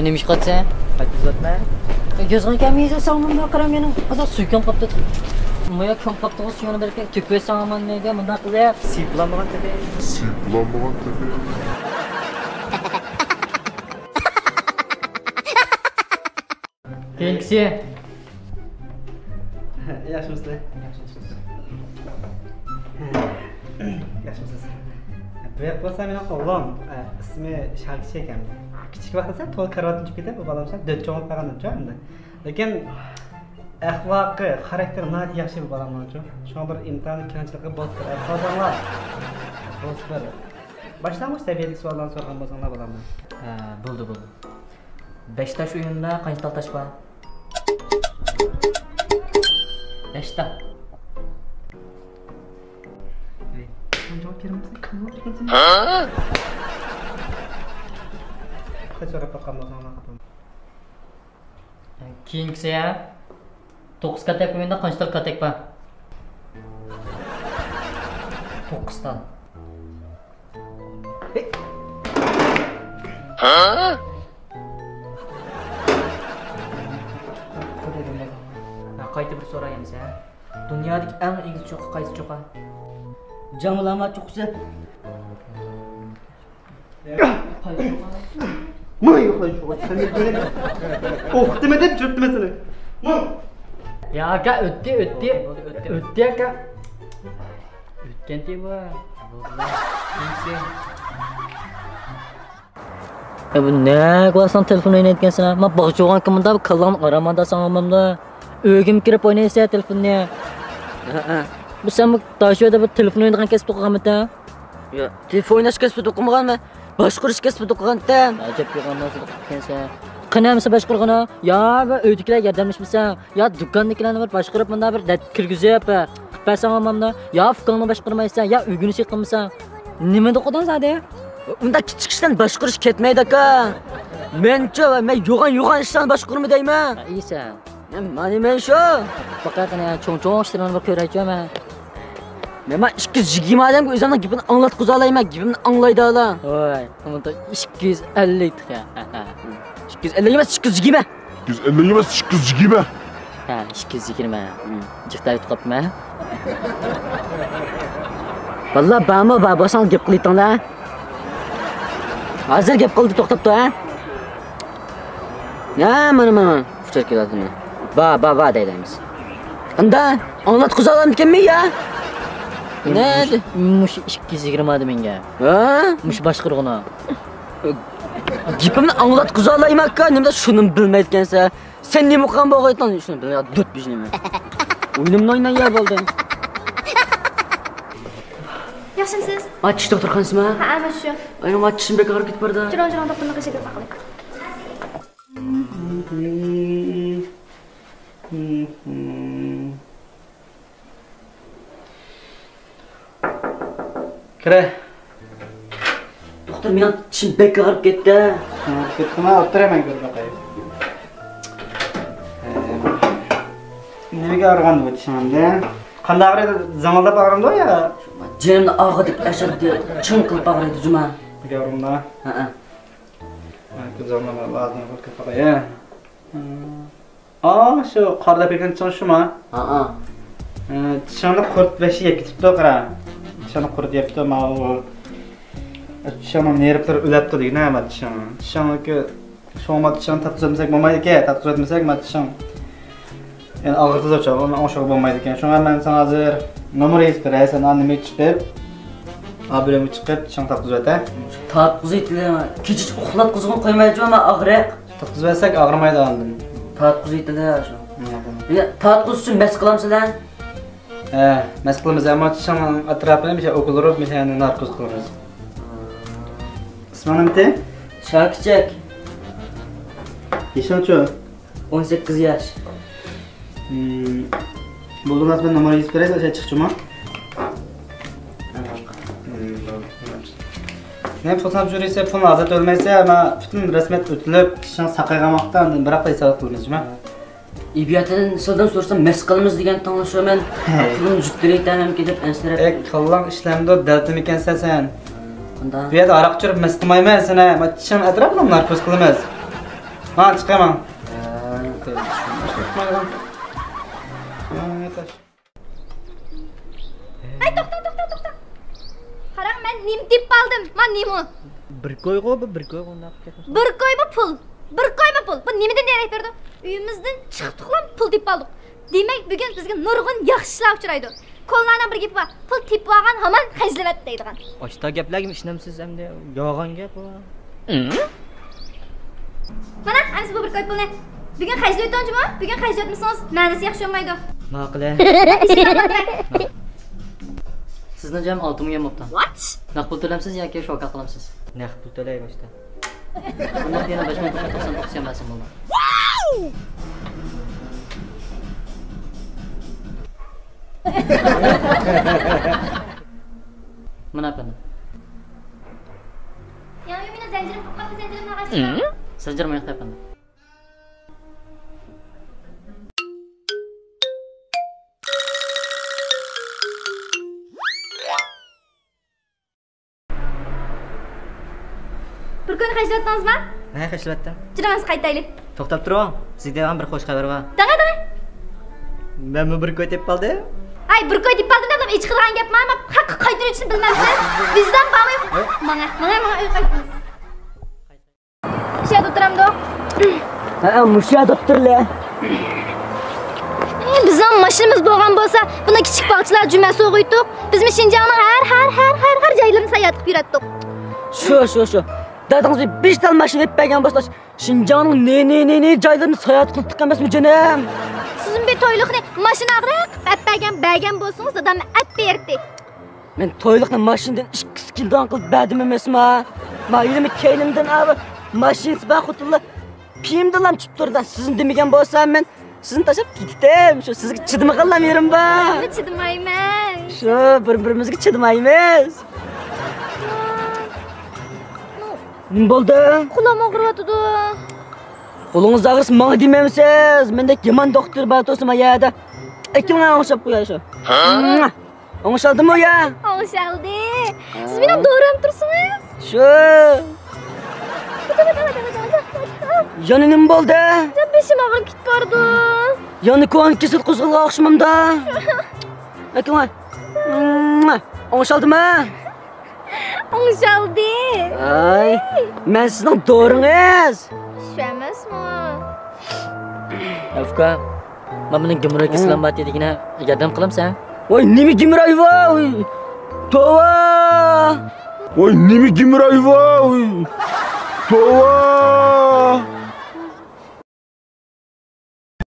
Neymiş kaçsa? Kaçtı zaten. Gözün gelmeyiz sanmam da karam benim. Azal suykan kaptı. Moya kam kaptı o suyunu belki tükve sanman neydi bunda kızı. Siplanmagan tabi. Siplanmagan tabi. Kengsi. Yaxshimisiz? Yaxshimisiz? Bu yoq bo'lsa meni o'g'lim, ismi Sharkish ekan. Kichik vaqtda to'liq karavotni chiqib ketib, bu bolam san do'tcho'ng qolgan do'tcho'mda. Lekin axloqi, xarakteri nihoyat yaxshi bu bolamning uchun. Shunga bir imtihon qiyinchilikqa bosib, qolganlar. Bosib. Boshlang'ich saviyadagi savollarni so'ragan bo'lsanglar bo'laman. Bo'ldi. 5 tash o'yinda qancha tal tash bor? 5 ta. Javob bermasang, qanday ekansan? Qancha so'rab qo'ygan bo'lsanglar qapim. Keyingisi 9 katak o'yinda qancha tal katak bor? 9 tal. Qayta bir so'raymiz ha. Dunyodagi eng egiz cho'qi qaysi cho'qi? Jamlama cho'qisi. Mana yo'qlar shu. O'qitma deb turibdi seni. Ya aka o'tdi aka. O'tgan deb bu. Bu ne qilasan telefon o'ynayotgansan? Men bog'cha olgan kimda bu kallam qaramanda sanamamda. O'gim kirib o'ynaysa telefonni. Bu sen bu taşyoda bir telefon oynagan kesib to'qiganmida? Yo, telefon o'ynash kasbi to'qimaganmi? Boshqarish kasbi to'qigandim. Ajab yo'g'on narsa ekansan. Qanamisa boshqarg'ana? Ya va uydagilar yordamlashmisan? Ya do'kondagilarni bir boshqarib menda bir kirgizib, qilpasan mamda. Ya fuqarni boshqarmaysan, ya uyini qilmaysan. Nima to'qidan zade? Unda kichik ishdan boshqarish ketmaydi aka. Men yo'g'on ishdan boshqarma deyman. İyisa. Men shu. Faqat cho'ng ishlarni bir ko'raychaman. Men 220 odamga o'zimning gapini anglatqiza olmayman, gapimni anglaydi ola. Voy, bunda 250 tika. 250 emas, 220. 250 emas, 220. Ha, 220. Jiftayib qopma. Vallahi ba'ma ba'basang gap qilaytinglar. Hozir gap qildi to'xtabdi ha. Ya, mana. Fuchar keladimi? Ba deymiz. Unda anglatqiza olamdikanmi ya? Ne? Mush 220 menga. Ha? Mush boshqarg'ana. Gapimni anglatqiza olmayman aka, nimda shuni bilmayotgansa, sen nima qilgan bo'g'aysan shuni bilmayman, dot bijnimi. O'yinimni o'ynaya bo'ldim. Yaxshimisiz? Atish doktorxonasizmi? Ha, ana shu. Ayni atishim bekor ketib bordi. Jiron doktorning qishiga taqilib. Kira. Doktor, men tishim bekor ketdi. Ketdimi? O'tiraman ko'rib boqay. Nimaga og'rigandi bu tishimda? Qanday og'riydi? Zamolda og'rimdi ya? Jirimni og'ridi, ashaddiy chinqilib og'riydi juma. Og'rimda. Ha. Ko'zimni lazım ko'rib boqay. Shu qorda bergan tishim shumi? Ha. Tishimni quritib ketibdi, qara. Tishimni qurityapti, mana tishimni nervlari o'labdi deydi, nima tishim. Tishimni sho'ma tishimni tatizmasak bo'lmaydi-ku, tatizmasak men tishim. Yani ağrıdı da çok, ondan aşağı olmaydı ki. Şuna ben sana hazır numarayı vereyim, annemi çıkıp, abimi çıkıp, şan tatlı zöte. Tatlı zeytli, küçük uxlat kuzunu koymayacağım ama ağrık. Tatlı versek ağrımaydı andım. Tatlı zeytli şu. Tatlı için mes kılamsın lan? Mes kılımız ama şan atrafını bir şey okulurub, bir şey narkoz kılırız. İsmin ne? Şarkıcak. Yaşın çok? 18 yaş. Buldunuz ben numarayı vereyim, şey çıkacağım ha? Ne fotoğraf jürisi pul azat ölmeyse ama bütün resmet ötülüp kişinin sakaygamaktan bırak da isaret kılmayacağım ha? İbiyatın sıradan sorsam mes kılımız degen tanışıyor ben. Bunun cüttüreyip hem gidip ensterep. Kallan işlemde o deltim ikense sen. Kanda? Bir yerde arak çürüp mes kılmayım sana ama çişim etrafına mı narkoz kılmaz? Ha, chiqaman. Ay, to'xta. Qarang, men nim deb qoldim. Men nimi? Bir koygu bu, bir koygu undaq ketmiş. Bir qo'yma pul. Bu nimadan darak berdi? Uyimizdan chiqdiqlam pul deb qoldik. Demak, bugun bizga nurg'un yaxshi ishlar uchraydi. Qo'llarning bir gapi bor. Pul tepib olgan hamon xajlavat deydigan. Oshta gaplarga ishnamsiz hamda yolg'on gap bu. Mana, hamsi bu bir qo'y pulni. Bugun xajlayotganjimi? Bugun xajlayotmasangiz, ma'nosi yaxshi bo'lmaydi. Maqla. Sizni jam 6 ming yomobdi. What? Naq pul to'lamsiz yoki shoka qilamsiz? Naq pul to'lay boshda. Bunda yana 5999 yamasin bo'ldi. Mana panda. Ya, meni zanjirim qilib, zanjirimni g'ashib. Zanjir mayaqda panda. Bir kun xajlayotganingizmi? Ha, xashlatdim. Jiramiz qaytaylik. To'xtab turing. Sizda ham bir xo'sh xabar bor. Daga. Men bu bir koy deb qoldi. Ay, bir qo'y deb qoldim, ich qilgan gapmi? Men haqqi qaytarishni bilmaysiz. Bizdan bormi? Mana uy qaytamiz. Ishga o'tiramdi. Ha, musha doktorlar. Bizning mashinamiz bo'lgan bo'lsa, buni kichik bog'chilar jumlasi o'qiydik. Biz Shinjongning har joylarini sayohat qilib yuratdik. Shu. Dadingiz 5 tal mashina ep bergan bo'lsa, Shinjongning ne joylarini sayohat qilib chiqqan emasmi jonim? Sizin bir to'yliqni mashina qilib bergan bo'lsangiz, dadam ap berdi. Men to'yliqni mashinadan 2 skildan qilib berdim emasmi? Maylimni keynimdan abi mashinasi bor xotilla piyimdalam chiqib turdi. Sizin demagan bo'lsam men sizni tashab ketdim. Shu sizga chidamaganlar yerim bor. Men chidamayman. Shu bir-birimizga chidamaymiz. Nima bo'ldi? Qulam og'riyotdi. Qo'lingiz og'risa menga demaysiz. Mendek yomon doktor bor to'sima yerda. Ikkilan o'xshab qo'yay shu. O'xshaldimi ya? O'xshaldi. Siz meni doğram tursiz. Shu. Yani nima bo'ldi? Beshim og'rib ketib bordi. Yani kon kesil qo'zg'algan o'xshamamda. Ikkilan. O'xshaldimi? O'xshaldi. Ay, men sizning do'ringiz. Shu emasmi? Afka. Men buni gumroh islambat dedigina yordam qilamsan? Voy, nima gimray voy? Tova! Oy nima gimray voy. Tova!